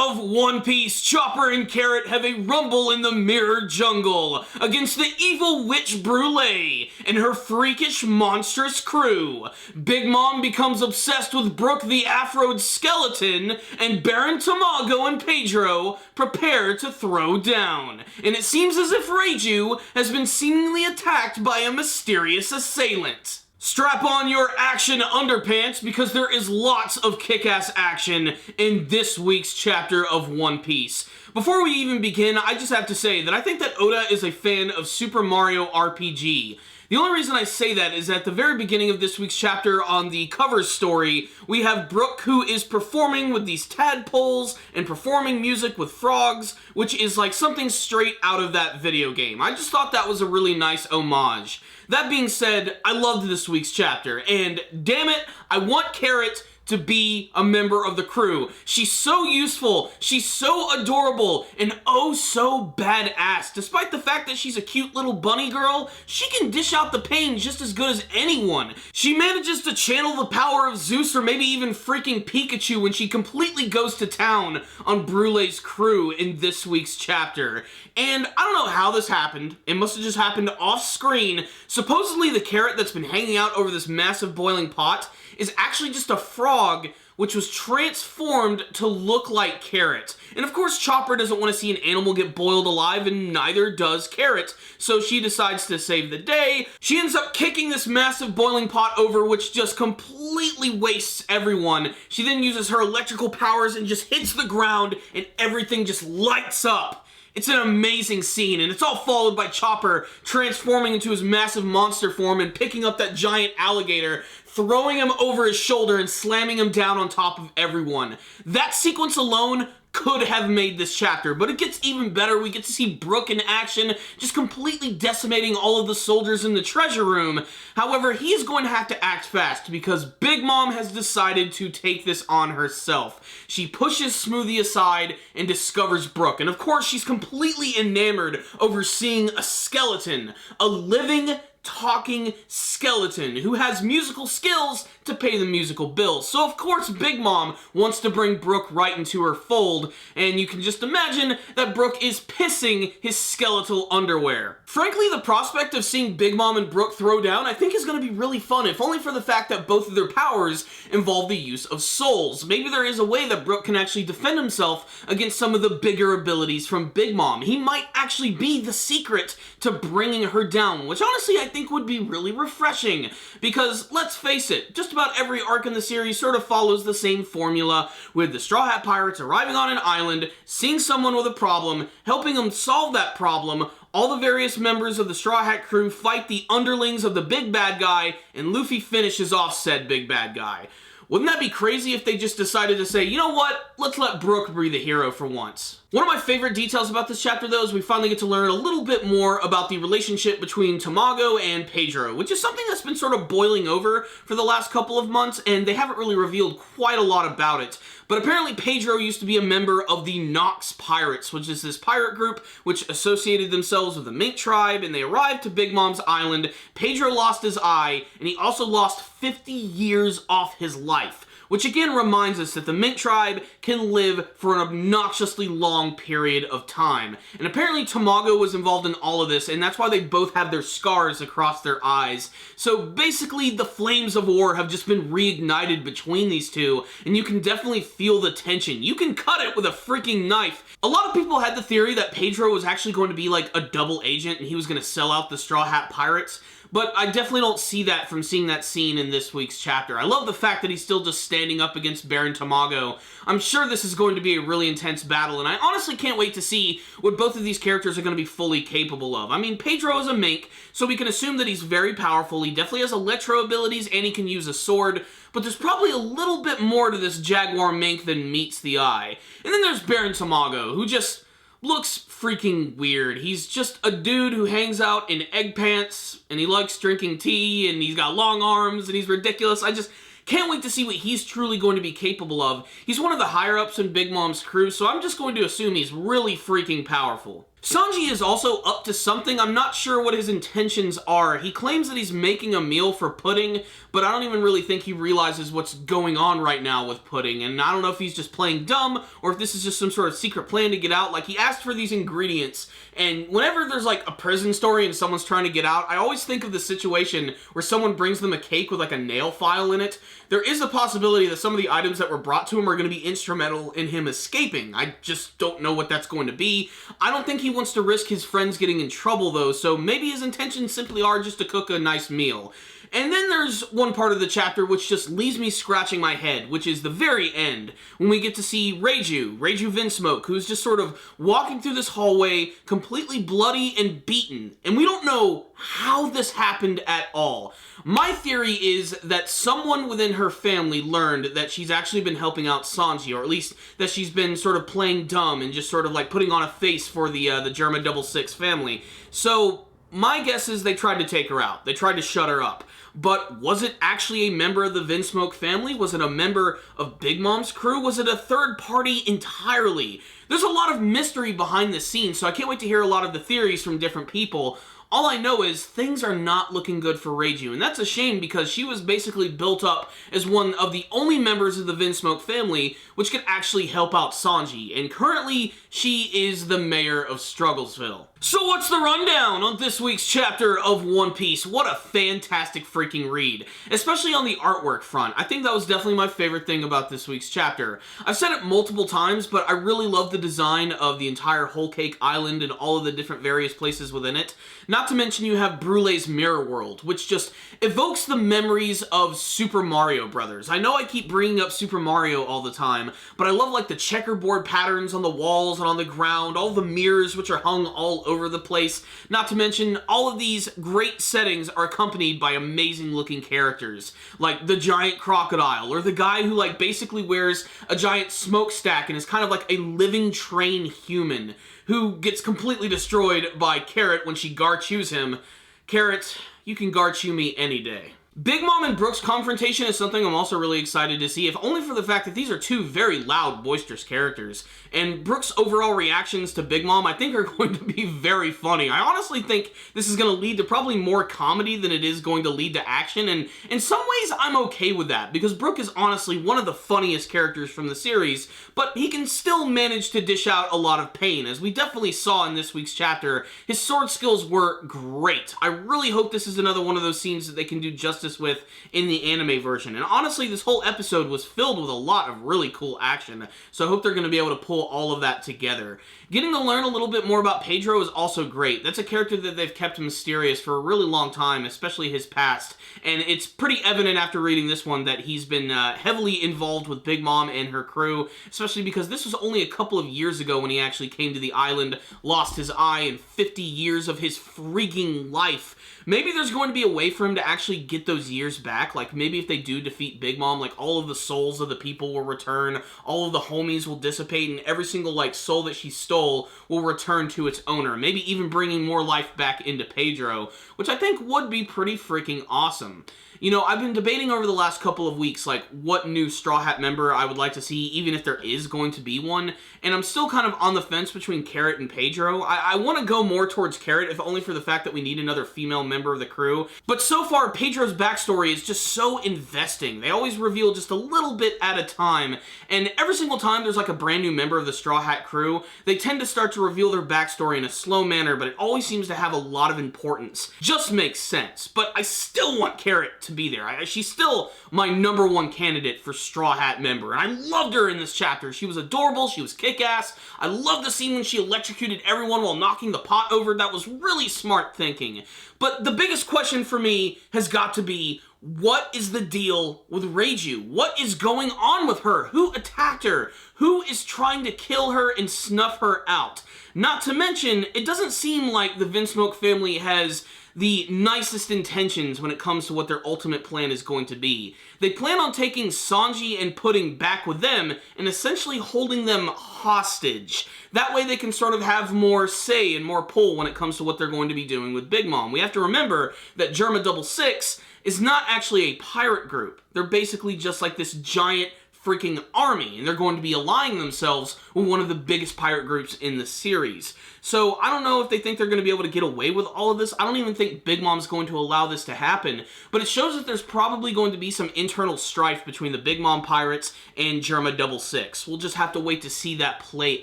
of One Piece, Chopper and Carrot have a rumble in the Mirror Jungle against the evil witch Brûlée and her freakish, monstrous crew. Big Mom becomes obsessed with Brook the Afroed Skeleton, and Baron Tamago and Pedro prepare to throw down. And it seems as if Reiju has been seemingly attacked by a mysterious assailant. Strap on your action underpants because there is lots of kick-ass action in this week's chapter of One Piece. Before we even begin, I just have to say that I think that Oda is a fan of Super Mario RPG. The only reason I say that is at the very beginning of this week's chapter on the cover story, we have Brook who is performing with these tadpoles and performing music with frogs, which is like something straight out of that video game. I just thought that was a really nice homage. That being said, I loved this week's chapter, and damn it, I want Carrot to be a member of the crew. She's so useful, she's so adorable, and oh so badass. Despite the fact that she's a cute little bunny girl, she can dish out the pain just as good as anyone. She manages to channel the power of Zeus or maybe even freaking Pikachu when she completely goes to town on Brûlée's crew in this week's chapter. And I don't know how this happened. It must have just happened off screen. Supposedly the carrot that's been hanging out over this massive boiling pot is actually just a frog which was transformed to look like Carrot. And of course Chopper doesn't want to see an animal get boiled alive, and neither does Carrot. So she decides to save the day. She ends up kicking this massive boiling pot over, which just completely wastes everyone. She then uses her electrical powers and just hits the ground, and everything just lights up. It's an amazing scene, and it's all followed by Chopper transforming into his massive monster form and picking up that giant alligator, throwing him over his shoulder and slamming him down on top of everyone. That sequence alone could have made this chapter, but it gets even better. We get to see Brook in action, just completely decimating all of the soldiers in the treasure room. However, he's going to have to act fast because Big Mom has decided to take this on herself. She pushes Smoothie aside and discovers Brook, and of course she's completely enamored over seeing a skeleton, a living, talking skeleton who has musical skills to pay the musical bills. So of course Big Mom wants to bring Brook right into her fold, and you can just imagine that Brook is pissing his skeletal underwear. Frankly, the prospect of seeing Big Mom and Brook throw down I think is going to be really fun, if only for the fact that both of their powers involve the use of souls. Maybe there is a way that Brook can actually defend himself against some of the bigger abilities from Big Mom. He might actually be the secret to bringing her down, which honestly I think would be really refreshing, because let's face it, just about every arc in the series sort of follows the same formula, with the Straw Hat Pirates arriving on an island, seeing someone with a problem, helping them solve that problem, all the various members of the Straw Hat crew fight the underlings of the big bad guy, and Luffy finishes off said big bad guy. Wouldn't that be crazy if they just decided to say, you know what, let's let Brook be the hero for once? One of my favorite details about this chapter, though, is we finally get to learn a little bit more about the relationship between Tamago and Pedro, which is something that's been sort of boiling over for the last couple of months, and they haven't really revealed quite a lot about it. But apparently Pedro used to be a member of the Nox Pirates, which is this pirate group which associated themselves with the Mink tribe, and they arrived to Big Mom's island. Pedro lost his eye, and he also lost 50 years off his life, which again reminds us that the Mink tribe can live for an obnoxiously long period of time. And apparently Tamago was involved in all of this, and that's why they both have their scars across their eyes. So basically the flames of war have just been reignited between these two, and you can definitely feel the tension. You can cut it with a freaking knife. A lot of people had the theory that Pedro was actually going to be like a double agent and he was going to sell out the Straw Hat Pirates, but I definitely don't see that from seeing that scene in this week's chapter. I love the fact that he's still just standing up against Baron Tamago. I'm sure this is going to be a really intense battle, and I honestly can't wait to see what both of these characters are going to be fully capable of. I mean, Pedro is a mink, so we can assume that he's very powerful. He definitely has electro abilities, and he can use a sword, but there's probably a little bit more to this jaguar mink than meets the eye. And then there's Baron Tamago, who just looks freaking weird. He's just a dude who hangs out in egg pants, and he likes drinking tea, and he's got long arms, and he's ridiculous. I just can't wait to see what he's truly going to be capable of. He's one of the higher-ups in Big Mom's crew, so I'm just going to assume he's really freaking powerful. Sanji is also up to something. I'm not sure what his intentions are. He claims that he's making a meal for Pudding, but I don't even really think he realizes what's going on right now with Pudding, and I don't know if he's just playing dumb, or if this is just some sort of secret plan to get out. Like, he asked for these ingredients, and whenever there's like a prison story and someone's trying to get out, I always think of the situation where someone brings them a cake with like a nail file in it. There is a possibility that some of the items that were brought to him are going to be instrumental in him escaping. I just don't know what that's going to be. I don't think he wants to risk his friends getting in trouble though, so maybe his intentions simply are just to cook a nice meal. And then there's one part of the chapter which just leaves me scratching my head, which is the very end, when we get to see Reiju Vinsmoke, who's just sort of walking through this hallway, completely bloody and beaten, and we don't know how this happened at all. My theory is that someone within her family learned that she's actually been helping out Sanji, or at least that she's been sort of playing dumb and just sort of like putting on a face for the German 66 family. So my guess is they tried to take her out. They tried to shut her up. But was it actually a member of the Vinsmoke family? Was it a member of Big Mom's crew? Was it a third party entirely? There's a lot of mystery behind the scenes, so I can't wait to hear a lot of the theories from different people. All I know is things are not looking good for Reiju, and that's a shame because she was basically built up as one of the only members of the Vinsmoke family which could actually help out Sanji, and currently she is the mayor of Strugglesville. So what's the rundown on this week's chapter of One Piece? What a fantastic freaking read, especially on the artwork front. I think that was definitely my favorite thing about this week's chapter. I've said it multiple times, but I really love the design of the entire Whole Cake Island and all of the different various places within it. Not to mention you have Brulee's Mirror World, which just evokes the memories of Super Mario Brothers. I know I keep bringing up Super Mario all the time, but I love like the checkerboard patterns on the walls and on the ground, all the mirrors which are hung all over the place. Not to mention all of these great settings are accompanied by amazing looking characters, like the giant crocodile, or the guy who like basically wears a giant smokestack and is kind of like a living train human, who gets completely destroyed by Carrot when she Garchews him. Carrot, you can Garchew me any day. Big Mom and Brook's confrontation is something I'm also really excited to see, if only for the fact that these are two very loud, boisterous characters. And Brook's overall reactions to Big Mom, I think, are going to be very funny. I honestly think this is going to lead to probably more comedy than it is going to lead to action, and in some ways, I'm okay with that, because Brook is honestly one of the funniest characters from the series, but he can still manage to dish out a lot of pain. As we definitely saw in this week's chapter, his sword skills were great. I really hope this is another one of those scenes that they can do justice with in the anime version. And honestly, this whole episode was filled with a lot of really cool action, so I hope they're going to be able to pull all of that together. Getting to learn a little bit more about Pedro is also great. That's a character that they've kept mysterious for a really long time, especially his past, and it's pretty evident after reading this one that he's been heavily involved with Big Mom and her crew, especially because this was only a couple of years ago when he actually came to the island, lost his eye, and 50 years of his freaking life. Maybe there's going to be a way for him to actually get those years back. Like, maybe if they do defeat Big Mom, like, all of the souls of the people will return, all of the homies will dissipate, and every single, like, soul that she stole will return to its owner. Maybe even bringing more life back into Pedro, which I think would be pretty freaking awesome. You know, I've been debating over the last couple of weeks, like, what new Straw Hat member I would like to see, even if there is going to be one, and I'm still kind of on the fence between Carrot and Pedro. I want to go more towards Carrot, if only for the fact that we need another female member of the crew, but so far, Pedro's backstory is just so investing. They always reveal just a little bit at a time, and every single time there's like a brand new member of the Straw Hat crew, they tend to start to reveal their backstory in a slow manner, but it always seems to have a lot of importance. Just makes sense, but I still want Carrot to be there. She's still my #1 candidate for Straw Hat member, and I loved her in this chapter. She was adorable, she was kick-ass. I loved the scene when she electrocuted everyone while knocking the pot over. That was really smart thinking. But the biggest question for me has got to be, what is the deal with Reiju? What is going on with her? Who attacked her? Who is trying to kill her and snuff her out? Not to mention, it doesn't seem like the Vinsmoke family has the nicest intentions when it comes to what their ultimate plan is going to be. They plan on taking Sanji and Pudding back with them and essentially holding them hostage. That way they can sort of have more say and more pull when it comes to what they're going to be doing with Big Mom. We have to remember that Germa 66 is not actually a pirate group. They're basically just like this giant freaking army, and they're going to be aligning themselves with one of the biggest pirate groups in the series. So I don't know if they think they're going to be able to get away with all of this. I don't even think Big Mom's going to allow this to happen, but it shows that there's probably going to be some internal strife between the Big Mom pirates and Germa 66. We'll just have to wait to see that play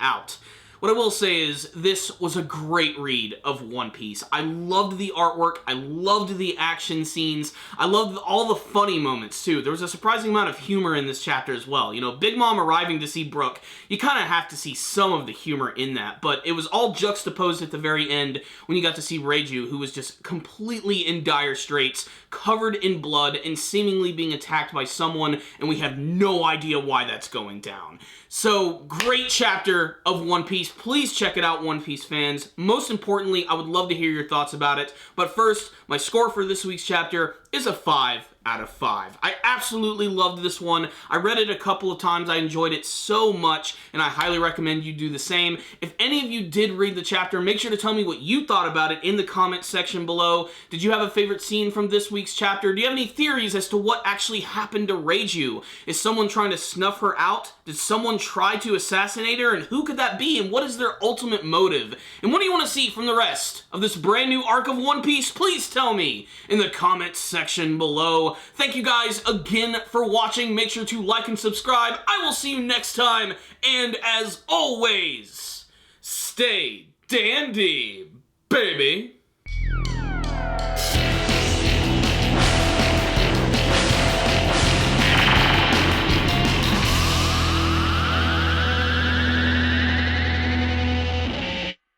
out. What I will say is, this was a great read of One Piece. I loved the artwork, I loved the action scenes, I loved all the funny moments too. There was a surprising amount of humor in this chapter as well. You know, Big Mom arriving to see Brook, you kind of have to see some of the humor in that, but it was all juxtaposed at the very end when you got to see Reiju, who was just completely in dire straits, covered in blood, and seemingly being attacked by someone, and we have no idea why that's going down. So, great chapter of One Piece. Please check it out, One Piece fans. Most importantly, I would love to hear your thoughts about it. But first, my score for this week's chapter is a 5 out of 5. I absolutely loved this one. I read it a couple of times. I enjoyed it so much, and I highly recommend you do the same. If any of you did read the chapter, make sure to tell me what you thought about it in the comments section below. Did you have a favorite scene from this week's chapter? Do you have any theories as to what actually happened to Reiju? Is someone trying to snuff her out? Did someone try to assassinate her? And who could that be? And what is their ultimate motive? And what do you want to see from the rest of this brand new arc of One Piece? Please tell me in the comments section below. Thank you guys again for watching. Make sure to like and subscribe. I will see you next time. And as always, stay dandy, baby.